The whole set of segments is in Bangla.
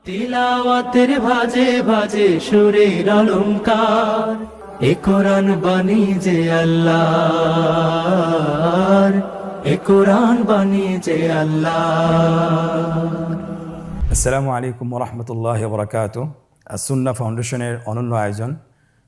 তিলাওয়াতের ভাজে ভাজে সুরের অলংকার, এ কোরআন বাণী যে আল্লাহর, এ কোরআন বাণী যে আল্লাহর। আসসালামু আলাইকুম ওরহমতুল্লাহ বরকাত। সুন্নাহ ফাউন্ডেশনের অনন্য আয়োজন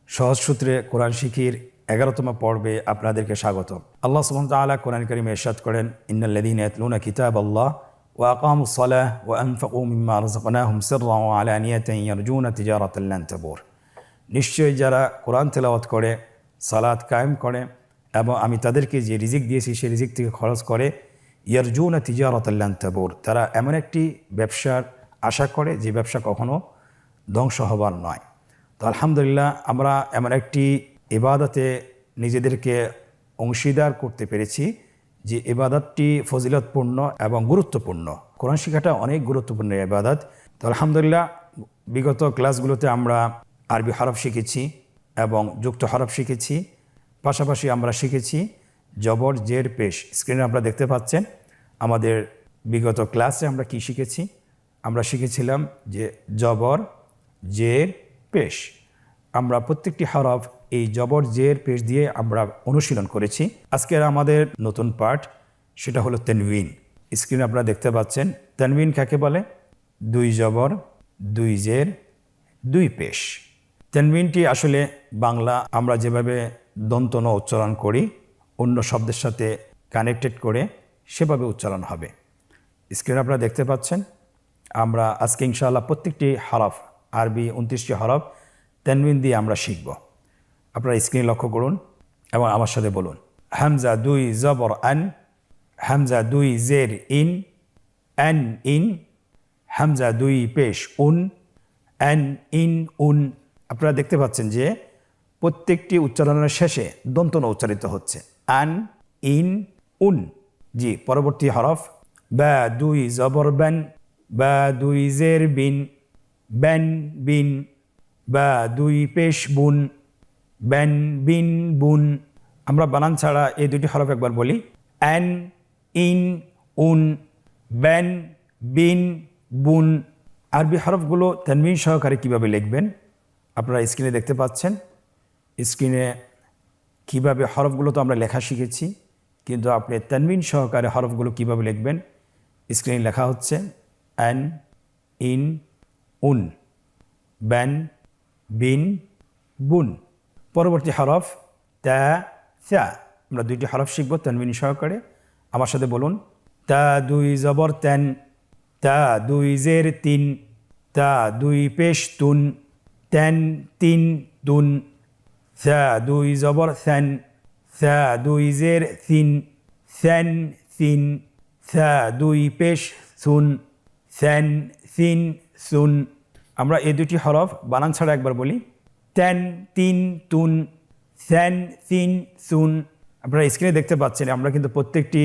সহজ সূত্রে কোরআন শিখির 11তম পর্বে আপনাদেরকে স্বাগত। আল্লাহ সুবহানাহু ওয়া তাআলা কোরআন কারীমে ইরশাদ করেন, ইন্নাল্লাযীনা ইয়াতলুনা কিতাবাল্লাহ ওয়া আকামুস সালাহ ওয়া আনফাকু মিম্মা রাযাকনাহুম সিররান ওয়া আলানিয়াতান ইয়ারজুনা তিজারাতান লান তাবুর। নিশ্চয়ই যারা কোরআন তেলাওয়াত করে, সালাত কায়েম করে এবং আমি তাদেরকে যে রিজিক দিয়েছি সেই রিজিক থেকে খরচ করে, ইয়ারজুনা তিজারাতান লান তাবুর, তারা এমন একটি ব্যবসার আশা করে যে ব্যবসা কখনো ধ্বংস হবার নয়। তো আলহামদুলিল্লাহ, আমরা এমন একটি ইবাদতে নিজেদেরকে অংশীদার করতে পেরেছি যে ইবাদতটি ফজিলতপূর্ণ এবং গুরুত্বপূর্ণ। কোরআন শিক্ষাটা অনেক গুরুত্বপূর্ণ ইবাদত। তো আলহামদুলিল্লাহ, বিগত ক্লাসগুলোতে আমরা আরবি হরফ শিখেছি এবং যুক্ত হরফ শিখেছি, পাশাপাশি আমরা শিখেছি জবর, জের, পেশ। স্ক্রিনে আপনারা দেখতে পাচ্ছেন আমাদের বিগত ক্লাসে আমরা কি শিখেছি। আমরা শিখেছিলাম যে জবর, জের, পেশ। আমরা প্রত্যেকটি হরফ এই জবর, জের, পেশ দিয়ে আমরা অনুশীলন করেছি। আজকের আমাদের নতুন পাঠ, সেটা হলো তানবিন। স্ক্রিনে আপনারা দেখতে পাচ্ছেন তানবিন কাকে বলে? দুই জবর, দুই জের, দুই পেশ। তানবিনটি আসলে বাংলা আমরা যেভাবে দন্ত ন উচ্চারণ করি, অন্য শব্দের সাথে কানেক্টেড করে সেভাবে উচ্চারণ হবে। স্ক্রিনে আপনারা দেখতে পাচ্ছেন আমরা আজকে ইনশাআল্লাহ প্রত্যেকটি হরফ, আরবি 29টি হরফ তানবিন দিয়ে আমরা শিখব। আপনারা স্ক্রিনে লক্ষ্য করুন এবং আমার সাথে বলুন। হামজা দুই জবর আন, হামজা দুই জের ইন, আন ইন। হামজা দুই পেশ উন, আন ইন উন। আপনারা দেখতে পাচ্ছেন যে প্রত্যেকটি উচ্চারণের শেষে দন্ত ন উচ্চারিত হচ্ছে, আন ইন উন। জি, পরবর্তী হরফ বা দুই জবর বান, বা দুই জের বিন, ব্যান বিন। বা দুই পেশ বুন, ব্যান বিন বুন। আমরা বানান ছাড়া এই দুটি হরফ একবার বলি, অ্যান ইন উন, ব্যান বিন বুন। আরবি হরফগুলো তানবিন সহকারে কীভাবে লিখবেন আপনারা স্ক্রিনে দেখতে পাচ্ছেন। স্ক্রিনে কীভাবে হরফগুলো তো আমরা লেখা শিখেছি, কিন্তু আপনি তানবিন সহকারে হরফগুলো কীভাবে লিখবেন স্ক্রিনে লেখা হচ্ছে অ্যান ইন উন, ব্যান বিন বুন। পরবর্তী হরফ তা সা। আমরা দুইটি হরফ শিখব তানবিন সহকারে। আমার সাথে বলুন, তা দুই জবর তেন, তা দুই জের তিন, তা দুই পেশ তুন, তেন তিন তুন। সা দুই জবর সেন, সা দুই জের সিন, সেন সিন। সা দুই পেশ সুন, সেন সিন সুন। আমরা এই দুটি হরফ বানান ছাড়া একবার বলি, তেন তিন তুন, সেন সিন সুন। আপনারা স্ক্রিনে দেখতে পাচ্ছেন আমরা কিন্তু প্রত্যেকটি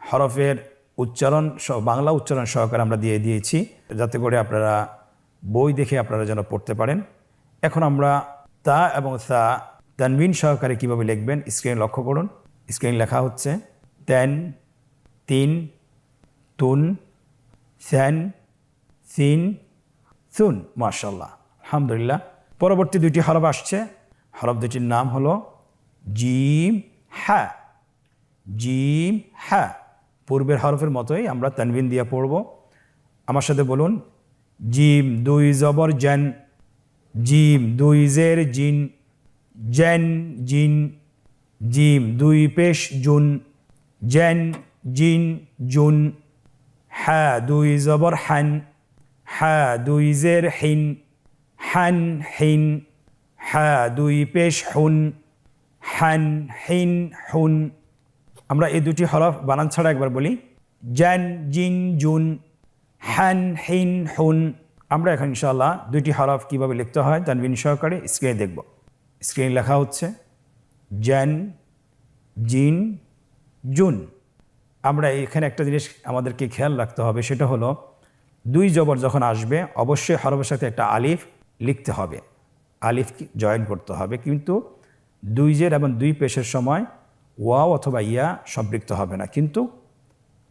হরফের উচ্চারণ বাংলা উচ্চারণ সহকারে আমরা দিয়ে দিয়েছি, যাতে করে আপনারা বই দেখে আপনারা যেন পড়তে পারেন। এখন আমরা তা এবং সা তানবিন সহকারে কীভাবে লিখবেন স্ক্রিনে লক্ষ্য করুন। স্ক্রিনে লেখা হচ্ছে তেন তিন তুন, সেন সিন সুন। মাশাআল্লাহ, আলহামদুলিল্লাহ। পরবর্তী দুইটি হরফ আসছে। হরফ দুটির নাম হলো জিম হা। জিম হা। পূর্বের হরফের মতোই আমরা তানবিন দিয়ে পড়ব। আমার সাথে বলুন, জিম দুই জবর জান, জিম দুই জের জিন, জেন জিন। জিম দুই পেশ জুন, জেন জিন জুন। হা দুই জবর হান, হা দুই জের হিন, হান হিন। হা দুই পেশ হুন, হান হিন হুন। আমরা এই দুটি হরফ বানান ছাড়া একবার বলি, জান জিন জুন, হান হিন হুন। আমরা এখন ইনশাআল্লাহ দুইটি হরফ কীভাবে লিখতে হয় তানবিন সহকারে স্ক্রিনে দেখব। স্ক্রিনে লেখা হচ্ছে জান জিন জুন। আমরা এখানে একটা জিনিস আমাদেরকে খেয়াল রাখতে হবে, সেটা হলো দুই জবর যখন আসবে অবশ্যই হরফের সাথে একটা আলিফ লিখতে হবে, আলিফ জয়েন করতে হবে। কিন্তু দুই জের এবং দুই পেশের সময় ওয়াও অথবা ইয়া সম্পৃক্ত হবে না, কিন্তু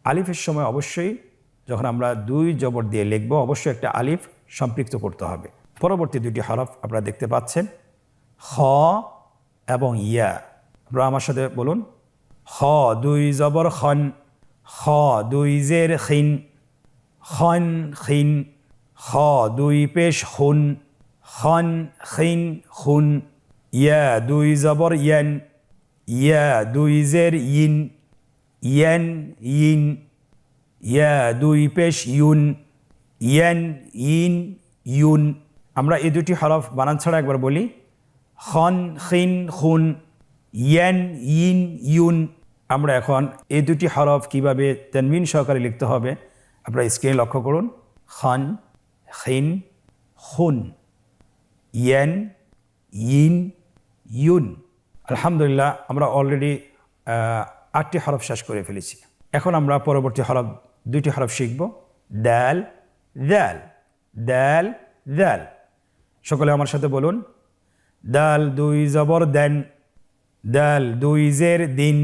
আলিফের সময় অবশ্যই যখন আমরা দুই জবর দিয়ে লিখব অবশ্যই একটা আলিফ সম্পৃক্ত করতে হবে। পরবর্তী দুটি হরফ আপনারা দেখতে পাচ্ছেন, খ এবং ইয়া। আপনারা আমার সাথে বলুন, খ দুই জবর খন, খ দুই জের খিন, খন খিন, খ দুই পেশ খুন, খন খিন খুন, ইয়া দুই জবর ইয়ান, ইয়া দুই জের ইন, ইয়ান ইন, ইয়া দুই পেশ ইউন, ইয়ান ইন ইউন। আমরা এই দুটি হরফ বানান ছাড়া একবার বলি, খন খিন খুন, ইয়ান ইন ইউন। আমরা এখন এই দুটি হরফ কিভাবে তানবিন সহকারে লিখতে হবে আপনারা স্ক্রিনে লক্ষ্য করুন। খন খিন খুন, ইয়ান ইন ইউন। আলহামদুলিল্লাহ, আমরা অলরেডি 8টি হরফ শেষ করে ফেলেছি। এখন আমরা পরবর্তী হরফ দুইটি হরফ শিখব, দাল দাল, দাল দাল। সকলে আমার সাথে বলুন, দাল দুই জবর দেন, দাল দুই জের দিন,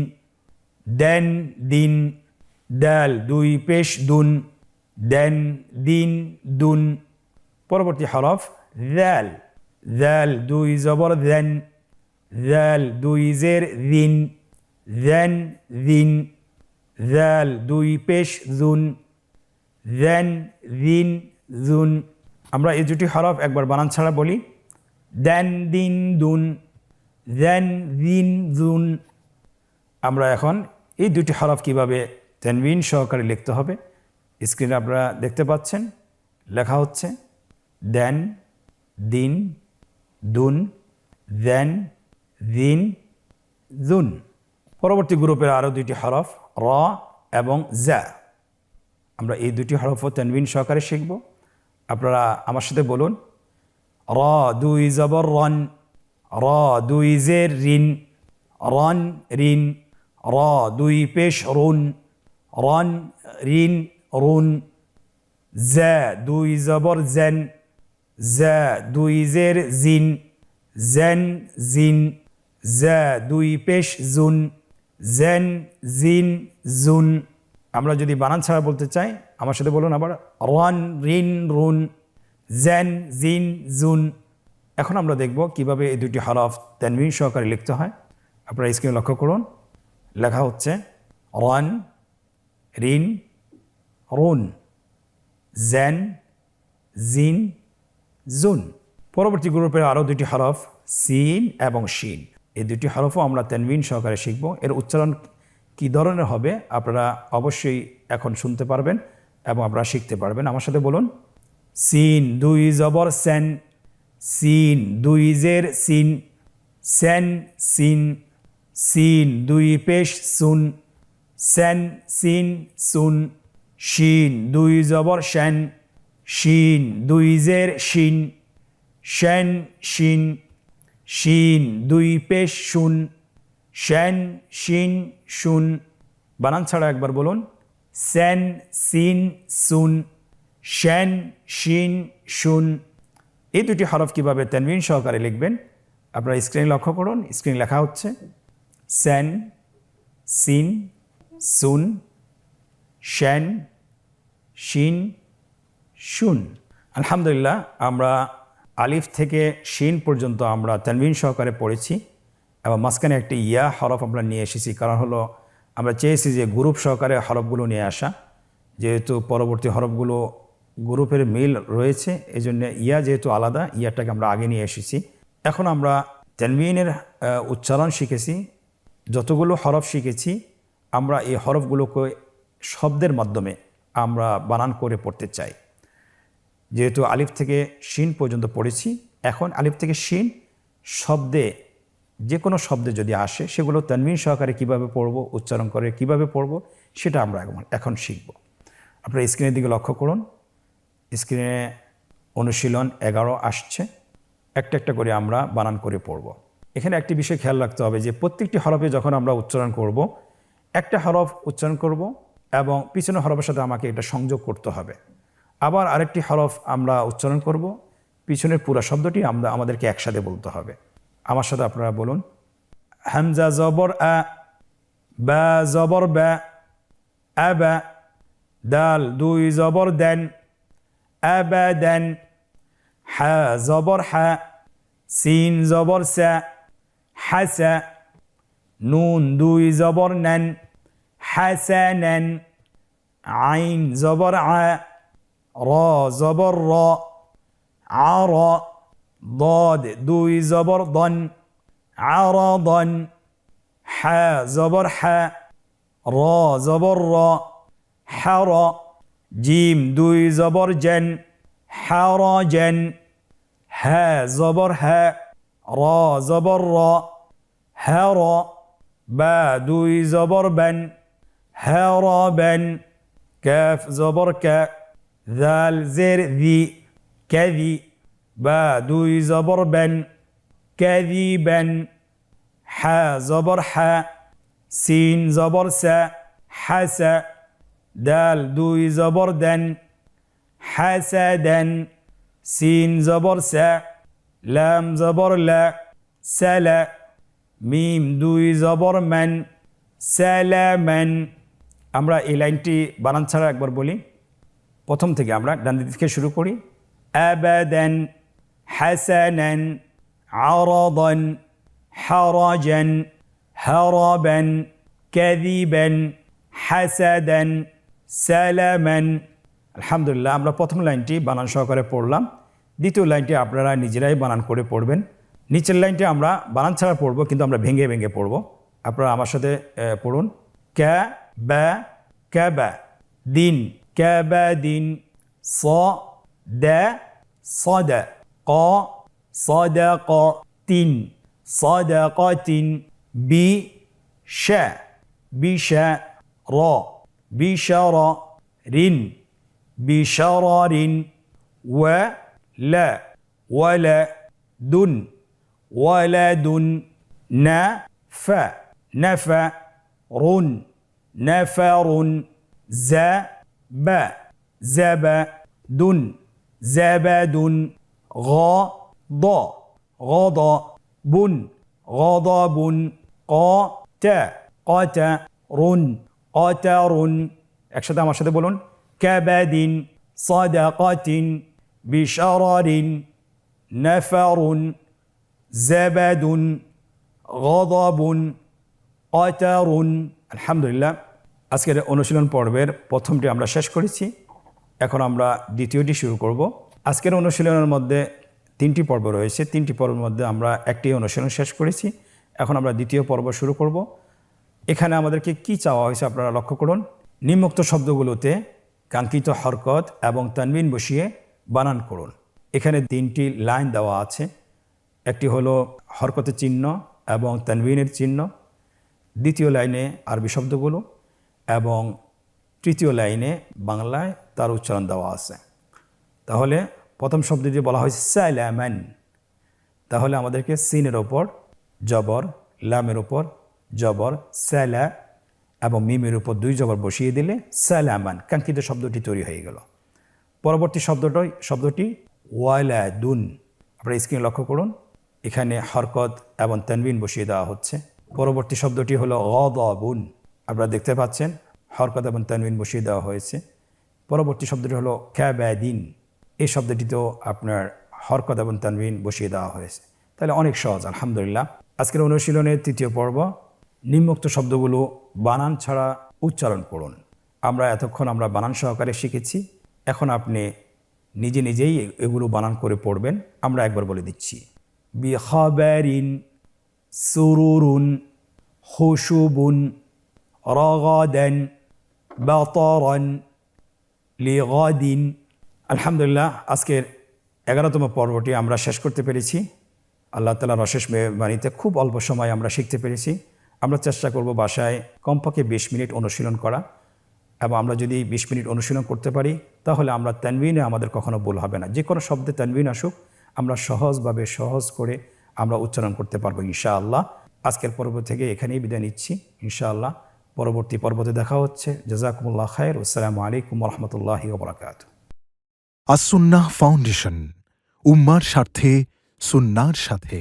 দেন দিন, দাল দুই পেশ দুন, দেন দিন দুন। পরবর্তী হরফ দাল, দাল দুই জবর দেন, দাল দুই জের দিন, দেন দিন, দাল দুই পেশ দুন, দেন দিন দুন। আমরা এই দুটি হরফ একবার বানান ছাড়া বলি, দেন দিন দুন, দেন দিন দুন। আমরা এখন এই দুটি হরফ কিভাবে তানবিন সহকারে লিখতে হবে স্ক্রিনে আপনারা দেখতে পাচ্ছেন। লেখা হচ্ছে দেন দিন দুন, দেন দিন দুন। পরবর্তী গ্রুপের আরও দুইটি হরফ র এবং জা। আমরা এই দুটি হরফও তানবিন সহকারে শিখব। আপনারা আমার সাথে বলুন, র দুই জবর রন, র দুই জের রিন, রন রিন, র দুই পেশ রুন, রন রিন রুন, জা দুই জবর জেন, জা দুই জের জিন, জেন জিন, জা দুই পেশ জুন, জেন জিন জুন। আমরা যদি বানান ছাড়া বলতে চাই আমার সাথে বলুন আবার, রন রিন রুন, জেন জিন জুন। এখন আমরা দেখব কিভাবে এই দুটি হরফ তানবিন সহকারে লিখতে হয়। আপনারা স্ক্রিনে লক্ষ্য করুন। লেখা হচ্ছে রন রিন রুন, জেন জিন জুন। পরবর্তী গ্রুপের আরও দুটি হরফ সিন এবং শিন। এই দুটি হরফও আমরা তানবিন সহকারে শিখব। এর উচ্চারণ কী ধরনের হবে আপনারা অবশ্যই এখন শুনতে পারবেন এবং আপনারা শিখতে পারবেন। আমার সাথে বলুন, সিন দুই জবর সেন, সিন দুই জের সিন, সেন সিন, সিন দুই পেশ সুন, সেন সিন সুন, শিন দুই জবর শেন, শিন দুই জের শিন, শেন শিন, শিন দুই পেশ শুন, শেন শিন শুন। বানান ছাড়া একবার বলুন, সেন সিন সুন, শেন শিন শুন। এই দুটি হরফ কিভাবে তানবিন সহকারে লিখবেন আপনারা স্ক্রিনে লক্ষ্য করুন। স্ক্রিনে লেখা হচ্ছে সেন সিন সুন, শেন শিন শুন। আলহামদুলিল্লাহ, আমরা আলিফ থেকে শিন পর্যন্ত আমরা তানবিন সহকারে পড়েছি এবং মাঝখানে একটি ইয়া হরফ আমরা নিয়ে এসেছি। কারণ হলো আমরা চেয়েছি যে গ্রুপ সহকারে হরফগুলো নিয়ে আসা, যেহেতু পরবর্তী হরফগুলো গ্রুপের মিল রয়েছে, এই জন্য ইয়া যেহেতু আলাদা, ইয়াটাকে আমরা আগে নিয়ে এসেছি। এখন আমরা তানবিনের উচ্চারণ শিখেছি। যতগুলো হরফ শিখেছি আমরা এই হরফগুলোকে শব্দের মাধ্যমে আমরা বানান করে পড়তে চাই। যেহেতু আলিফ থেকে শিন পর্যন্ত পড়েছি, এখন আলিফ থেকে শিন শব্দে যে কোনো শব্দে যদি আসে সেগুলো তানবিন সহকারে কীভাবে পড়ব, উচ্চারণ করে কিভাবে পড়ব সেটা আমরা এখন শিখব। আপনারা স্ক্রিনের দিকে লক্ষ্য করুন। স্ক্রিনে অনুশীলন 11 আসছে। একটা একটা করে আমরা বানান করে পড়ব। এখানে একটি বিষয় খেয়াল রাখতে হবে যে প্রত্যেকটি হরফে যখন আমরা উচ্চারণ করব, একটা হরফ উচ্চারণ করব এবং পিছনের হরফের সাথে আমাকে এটা সংযোগ করতে হবে। আবার আরেকটি হরফ আমরা উচ্চারণ করব, পিছনের পুরো শব্দটি আমাদেরকে একসাথে বলতে হবে। আমার সাথে আপনারা বলুন, হামজা জবর আ, বা জবর বা, আবা, দাল দুই জবর দেন, আবাদান, হা জবর হা, সিন জবর সা, হাসা, নুন দুই জবর নান, হাসানান, আইন জবর আ, র জবর র, আর, ضاد দুই জবর দন, আরাদন, হা জবর হা, র জবর র, হার, জিম দুই জবর জেন, হারাজেন, হা জবর হা, র জবর র, হার, বা দুই জবর বেন, হারাবেন, কাফ জবর কা, দাল জের দি, কাদি, বা দুই জবর বেন, কাদিবেন, হা জবর হা, সিন জবর সা, হাসা, দাল দুই জবর দেন, হাসাদেন, সিন জবর সা, লাম জবর লা, সালা, মিম দুই জবর মান, সালামান। আমরা এই লাইনটি বানান ছাড়া একবার বলি, প্রথম থেকে আমরা ডান দিক থেকে শুরু করি। আবাদান, হাসানান, আরাদান, হারাজান, হারাবান, কাযিবান, হাসাদান, সালামান। আলহামদুলিল্লাহ, আমরা প্রথম লাইনটি বানান সহকারে পড়লাম। দ্বিতীয় লাইনটি আপনারা নিজেরাই বানান করে পড়বেন। নিচের লাইনটি আমরা বানান ছাড়া পড়ব, কিন্তু আমরা ভেঙে ভেঙে পড়ব। আপনারা আমার সাথে পড়ুন। কা বা কাবা দিন, কাবা দিন, স দা সদা, ক সদা ক তিন, সদা ক তিন, বি শা বিশা, র বিশার, রিন বিশারিন, ওয়া লা ওয়ালা, দুন ওয়ালাদুন, না ফা নাফা, রুন নাফারুন, জা বা জাবা, দুন জাবাদুন, গ দ গদ, বুন গদবুন, ক তা কতা, রুন কতারুন। একসাথে আমার সাথে বলুন। কাবাদিন, সাদাকাতিন, বিশারারিন, নাফারুন, জাবাদুন, গদবুন, কতারুন। আলহামদুলিল্লাহ, আজকের অনুশীলন পর্বের প্রথমটি আমরা শেষ করেছি। এখন আমরা দ্বিতীয়টি শুরু করব। আজকের অনুশীলনের মধ্যে 3টি পর্ব রয়েছে। 3টি পর্বের মধ্যে আমরা একটি অনুশীলন শেষ করেছি। এখন আমরা দ্বিতীয় পর্ব শুরু করব। এখানে আমাদেরকে কি চাওয়া হয়েছে আপনারা লক্ষ্য করুন। নিম্নোক্ত শব্দগুলোতে কাঙ্ক্ষিত হরকত এবং তানবিন বসিয়ে বানান করুন। এখানে 3টি লাইন দেওয়া আছে। একটি হলো হরকতের চিহ্ন এবং তানবিনের চিহ্ন, দ্বিতীয় লাইনে আরবি শব্দগুলো, এবং তৃতীয় লাইনে বাংলায় তার উচ্চারণ দেওয়া আছে। তাহলে প্রথম শব্দটি বলা হয়েছে সালামান। তাহলে আমাদেরকে সিনের ওপর জবর, লামের ওপর জবর, সালা এবং মিমের উপর 2 জবর বসিয়ে দিলে সালামান, কাঙ্ক্ষিত শব্দটি তৈরি হয়ে গেল। পরবর্তী শব্দটি ওয়ালাদুন। আপনারা স্ক্রিনে লক্ষ্য করুন, এখানে হরকত এবং তানবিন বসিয়ে দেওয়া হচ্ছে। পরবর্তী শব্দটি হলো গদাবুন। আপনারা দেখতে পাচ্ছেন হরকত এবং তানবিন বসিয়ে দেওয়া হয়েছে। পরবর্তী শব্দটি হলো কাবাদিন। এই শব্দটিতেও আপনার হরকত এবং তানবিন বসিয়ে দেওয়া হয়েছে। তাহলে অনেক সহজ। আলহামদুলিল্লাহ, আজকের অনুশীলনের 3য় পর্ব। নিম্নোক্ত শব্দগুলো বানান ছাড়া উচ্চারণ করুন। আমরা এতক্ষণ বানান সহকারে শিখেছি। এখন আপনি নিজে নিজেই এগুলো বানান করে পড়বেন। আমরা একবার বলে দিচ্ছি। বিখাবারিন, সুরুরুন, খুশুবুন, রগাদান, বাতারান, লিগাদিন। আলহামদুলিল্লাহ, আজকের 11তম পর্বটি আমরা শেষ করতে পেরেছি। আল্লাহ তাআলার অশেষ মেহেরবানিতে খুব অল্প সময় আমরা শিখতে পেরেছি। আমরা চেষ্টা করব বাসায় কমপক্ষে 20 মিনিট অনুশীলন করা, এবং আমরা যদি 20 মিনিট অনুশীলন করতে পারি তাহলে আমরা তানবিনে আমাদের কখনো ভুল হবে না। যে কোনো শব্দে তানবিন আসুক, আমরা সহজভাবে সহজ করে আমরা উচ্চারণ করতে পারবো ইনশাআল্লাহ। আজকের পর্ব থেকে এখানেই বিদায় নিচ্ছি ইনশাআল্লাহ। পরবর্তী পর্বতে দেখা হচ্ছে। জাযাকুমুল্লাহ খায়র। আসসালামু আলাইকুম ওয়া রাহমাতুল্লাহি ওয়া বারাকাতুহু। আস-সুন্নাহ ফাউন্ডেশন, উম্মার স্বার্থে সুন্নাহর সাথে।